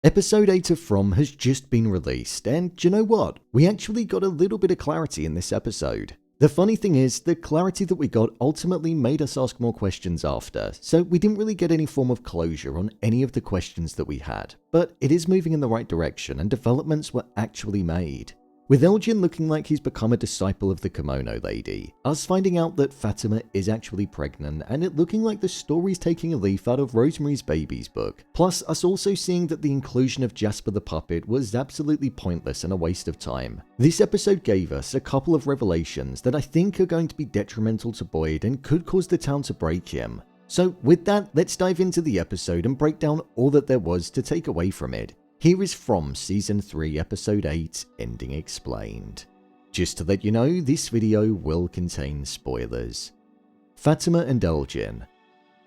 Episode 8 of From has just been released, and do you know what? We actually got a little bit of clarity in this episode. The funny thing is, the clarity that we got ultimately made us ask more questions after, so we didn't really get any form of closure on any of the questions that we had, but it is moving in the right direction and developments were actually made. With Elgin looking like he's become a disciple of the Kimono Lady, us finding out that Fatima is actually pregnant, and it looking like the story's taking a leaf out of Rosemary's Baby's book, plus us also seeing that the inclusion of Jasper the puppet was absolutely pointless and a waste of time. This episode gave us a couple of revelations that I think are going to be detrimental to Boyd and could cause the town to break him. So with that, let's dive into the episode and break down all that there was to take away from it. Here is From Season 3, Episode 8, Ending Explained. Just to let you know, this video will contain spoilers. Fatima and Elgin.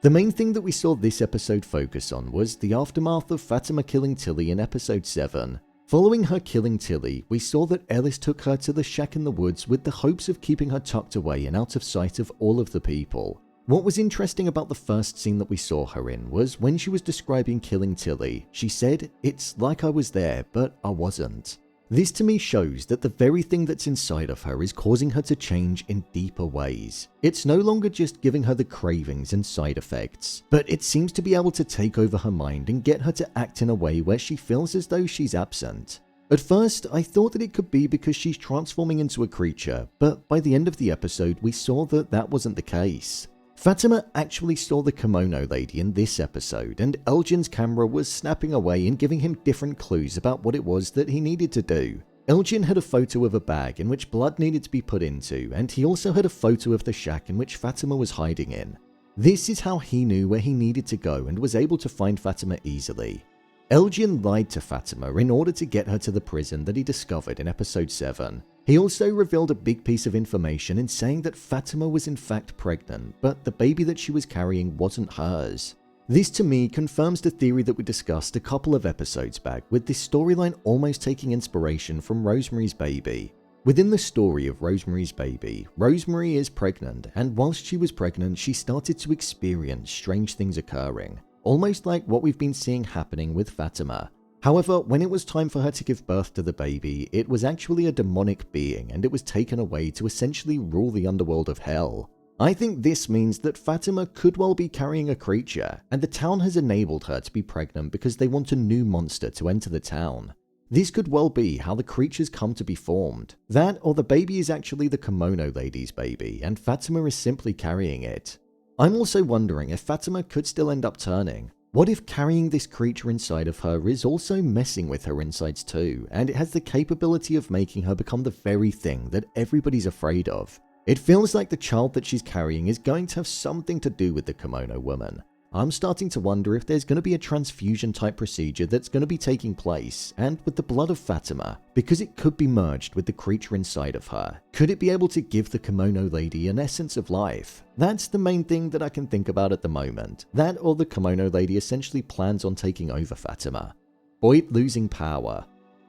The main thing that we saw this episode focus on was the aftermath of Fatima killing Tilly in Episode 7. Following her killing Tilly, we saw that Ellis took her to the shack in the woods with the hopes of keeping her tucked away and out of sight of all of the people. What was interesting about the first scene that we saw her in was when she was describing killing Tilly, she said, "It's like I was there, but I wasn't." This to me shows that the very thing that's inside of her is causing her to change in deeper ways. It's no longer just giving her the cravings and side effects, but it seems to be able to take over her mind and get her to act in a way where she feels as though she's absent. At first, I thought that it could be because she's transforming into a creature, but by the end of the episode, we saw that that wasn't the case. Fatima actually saw the Kimono Lady in this episode, and Elgin's camera was snapping away and giving him different clues about what it was that he needed to do. Elgin had a photo of a bag in which blood needed to be put into, and he also had a photo of the shack in which Fatima was hiding in. This is how he knew where he needed to go and was able to find Fatima easily. Elgin lied to Fatima in order to get her to the prison that he discovered in Episode 7. He also revealed a big piece of information in saying that Fatima was in fact pregnant, but the baby that she was carrying wasn't hers. This to me confirms the theory that we discussed a couple of episodes back, with this storyline almost taking inspiration from Rosemary's Baby. Within the story of Rosemary's Baby, Rosemary is pregnant, and whilst she was pregnant, she started to experience strange things occurring, almost like what we've been seeing happening with Fatima. However, when it was time for her to give birth to the baby, it was actually a demonic being and it was taken away to essentially rule the underworld of hell. I think this means that Fatima could well be carrying a creature, and the town has enabled her to be pregnant because they want a new monster to enter the town. This could well be how the creatures come to be formed. That, or the baby is actually the Kimono Lady's baby, and Fatima is simply carrying it. I'm also wondering if Fatima could still end up turning. What if carrying this creature inside of her is also messing with her insides too, and it has the capability of making her become the very thing that everybody's afraid of? It feels like the child that she's carrying is going to have something to do with the Kimono woman. I'm starting to wonder if there's going to be a transfusion type procedure that's going to be taking place, and with the blood of Fatima, because it could be merged with the creature inside of her, could it be able to give the Kimono Lady an essence of life? That's the main thing that I can think about at the moment. That, or the Kimono Lady essentially plans on taking over Fatima. Boyd losing power.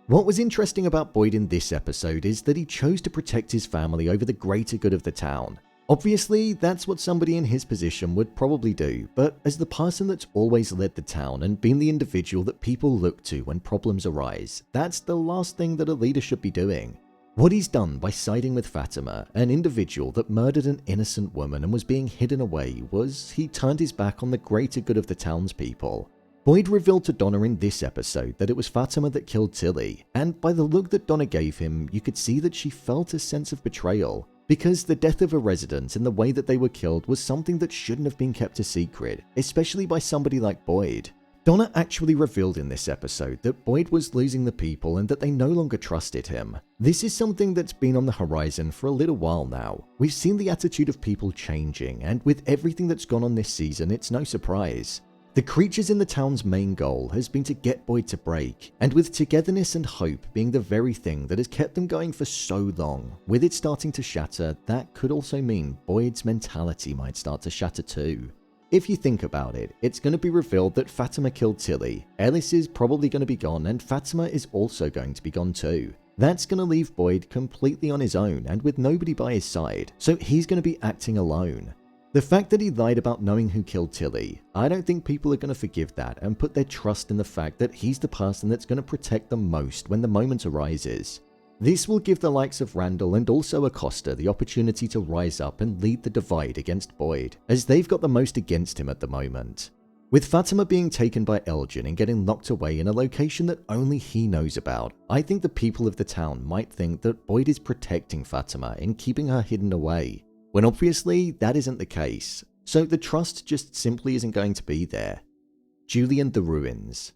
What was interesting about Boyd in this episode is that he chose to protect his family over the greater good of the town. Obviously, that's what somebody in his position would probably do, but as the person that's always led the town and been the individual that people look to when problems arise, that's the last thing that a leader should be doing. What he's done by siding with Fatima, an individual that murdered an innocent woman and was being hidden away, was he turned his back on the greater good of the townspeople. Boyd revealed to Donna in this episode that it was Fatima that killed Tilly, and by the look that Donna gave him, you could see that she felt a sense of betrayal. Because the death of a resident and the way that they were killed was something that shouldn't have been kept a secret, especially by somebody like Boyd. Donna actually revealed in this episode that Boyd was losing the people and that they no longer trusted him. This is something that's been on the horizon for a little while now. We've seen the attitude of people changing, and with everything that's gone on this season, it's no surprise. The creatures in the town's main goal has been to get Boyd to break, and with togetherness and hope being the very thing that has kept them going for so long, with it starting to shatter, that could also mean Boyd's mentality might start to shatter too. If you think about it, it's going to be revealed that Fatima killed Tilly, Ellis is probably going to be gone, and Fatima is also going to be gone too. That's going to leave Boyd completely on his own and with nobody by his side, so he's going to be acting alone. The fact that he lied about knowing who killed Tilly, I don't think people are going to forgive that and put their trust in the fact that he's the person that's going to protect them most when the moment arises. This will give the likes of Randall and also Acosta the opportunity to rise up and lead the divide against Boyd, as they've got the most against him at the moment. With Fatima being taken by Elgin and getting locked away in a location that only he knows about, I think the people of the town might think that Boyd is protecting Fatima and keeping her hidden away, when obviously that isn't the case, so the trust just simply isn't going to be there. Julie and the ruins.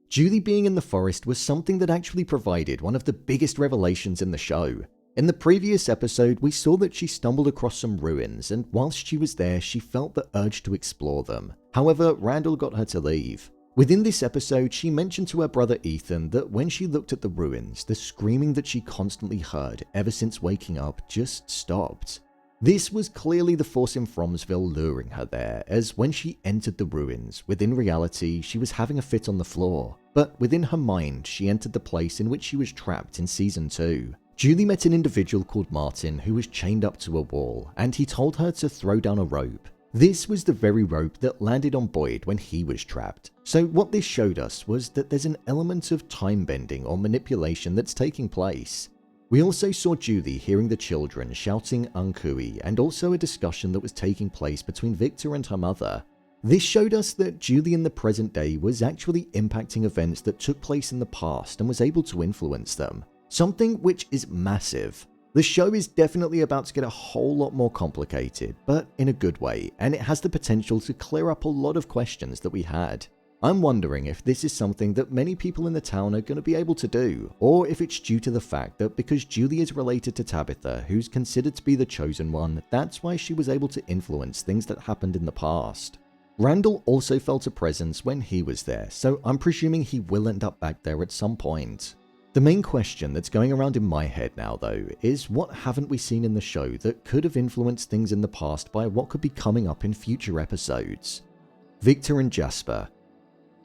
Julie being in the forest was something that actually provided one of the biggest revelations in the show. In the previous episode, we saw that she stumbled across some ruins, and whilst she was there, she felt the urge to explore them. However, Randall got her to leave. Within this episode, she mentioned to her brother Ethan that when she looked at the ruins, the screaming that she constantly heard ever since waking up just stopped. This was clearly the force in Fromsville luring her there, as when she entered the ruins, within reality, she was having a fit on the floor. But within her mind, she entered the place in which she was trapped in Season 2. Julie met an individual called Martin who was chained up to a wall, and he told her to throw down a rope. This was the very rope that landed on Boyd when he was trapped. So what this showed us was that there's an element of time bending or manipulation that's taking place. We also saw Julie hearing the children shouting Unkui, and also a discussion that was taking place between Victor and her mother. This showed us that Julie in the present day was actually impacting events that took place in the past and was able to influence them. Something which is massive. The show is definitely about to get a whole lot more complicated, but in a good way, and it has the potential to clear up a lot of questions that we had. I'm wondering if this is something that many people in the town are going to be able to do, or if it's due to the fact that because Julie is related to Tabitha, who's considered to be the chosen one, that's why she was able to influence things that happened in the past. Randall also felt a presence when he was there, so I'm presuming he will end up back there at some point. The main question that's going around in my head now though is what haven't we seen in the show that could have influenced things in the past by what could be coming up in future episodes? Victor and Jasper.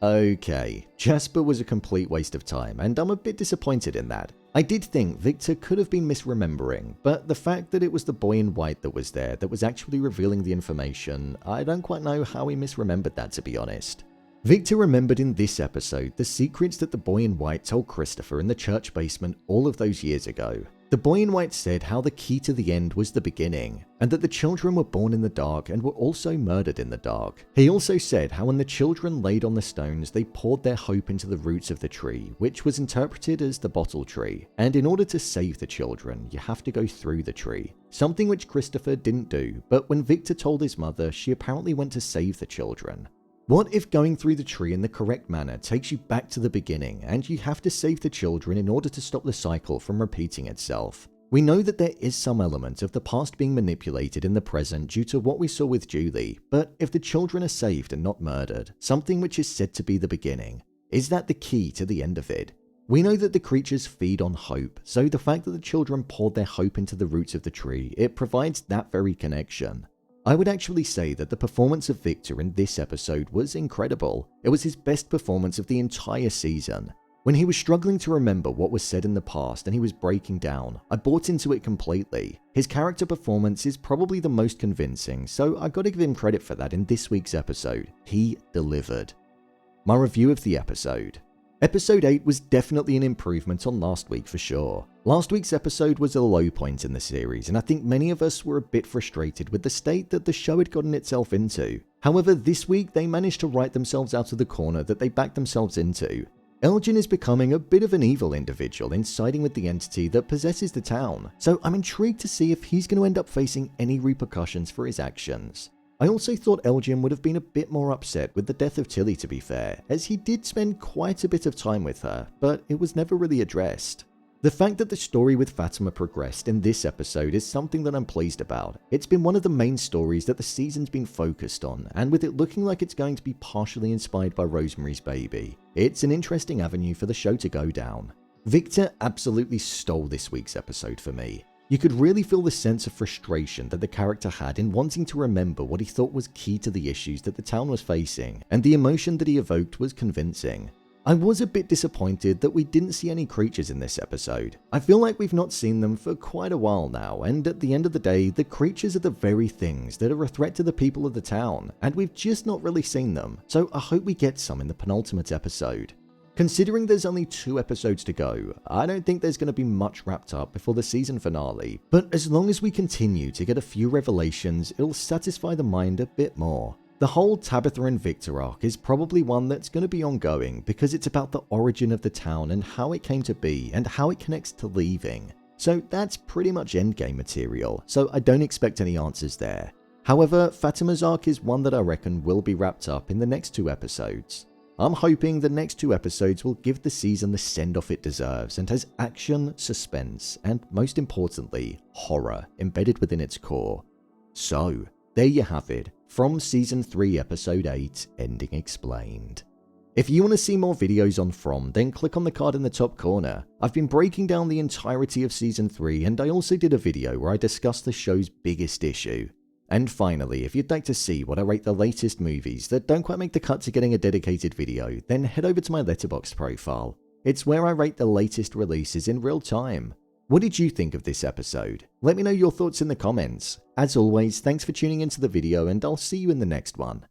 Okay, Jasper was a complete waste of time, and I'm a bit disappointed in that. I did think Victor could have been misremembering, but the fact that it was the boy in white that was there that was actually revealing the information, I don't quite know how he misremembered that, to be honest. Victor remembered in this episode the secrets that the boy in white told Christopher in the church basement all of those years ago. The boy in white said how the key to the end was the beginning, and that the children were born in the dark and were also murdered in the dark. He also said how when the children laid on the stones, they poured their hope into the roots of the tree, which was interpreted as the bottle tree. And in order to save the children, you have to go through the tree. Something which Christopher didn't do, but when Victor told his mother, she apparently went to save the children. What if going through the tree in the correct manner takes you back to the beginning and you have to save the children in order to stop the cycle from repeating itself? We know that there is some element of the past being manipulated in the present due to what we saw with Julie, but if the children are saved and not murdered, something which is said to be the beginning, is that the key to the end of it? We know that the creatures feed on hope, so the fact that the children poured their hope into the roots of the tree, it provides that very connection. I would actually say that the performance of Victor in this episode was incredible. It was his best performance of the entire season. When he was struggling to remember what was said in the past and he was breaking down, I bought into it completely. His character performance is probably the most convincing, so I gotta give him credit for that in this week's episode. He delivered. My review of the episode. Episode 8 was definitely an improvement on last week for sure. Last week's episode was a low point in the series, and I think many of us were a bit frustrated with the state that the show had gotten itself into. However, this week they managed to write themselves out of the corner that they backed themselves into. Elgin is becoming a bit of an evil individual in siding with the entity that possesses the town, so I'm intrigued to see if he's going to end up facing any repercussions for his actions. I also thought Elgin would have been a bit more upset with the death of Tilly, to be fair, as he did spend quite a bit of time with her, but it was never really addressed. The fact that the story with Fatima progressed in this episode is something that I'm pleased about. It's been one of the main stories that the season's been focused on, and with it looking like it's going to be partially inspired by Rosemary's Baby, it's an interesting avenue for the show to go down. Victor absolutely stole this week's episode for me. You could really feel the sense of frustration that the character had in wanting to remember what he thought was key to the issues that the town was facing, and the emotion that he evoked was convincing. I was a bit disappointed that we didn't see any creatures in this episode. I feel like we've not seen them for quite a while now, and at the end of the day, the creatures are the very things that are a threat to the people of the town, and we've just not really seen them, so I hope we get some in the penultimate episode. Considering there's only 2 episodes to go, I don't think there's going to be much wrapped up before the season finale, but as long as we continue to get a few revelations, it'll satisfy the mind a bit more. The whole Tabitha and Victor arc is probably one that's going to be ongoing because it's about the origin of the town and how it came to be and how it connects to leaving. So that's pretty much endgame material, so I don't expect any answers there. However, Fatima's arc is one that I reckon will be wrapped up in the next 2 episodes. I'm hoping the next 2 episodes will give the season the send-off it deserves and has action, suspense, and most importantly, horror embedded within its core. So, there you have it, from Season 3 Episode 8, Ending Explained. If you want to see more videos on From, then click on the card in the top corner. I've been breaking down the entirety of Season 3, and I also did a video where I discussed the show's biggest issue. And finally, if you'd like to see what I rate the latest movies that don't quite make the cut to getting a dedicated video, then head over to my Letterboxd profile. It's where I rate the latest releases in real time. What did you think of this episode? Let me know your thoughts in the comments. As always, thanks for tuning into the video, and I'll see you in the next one.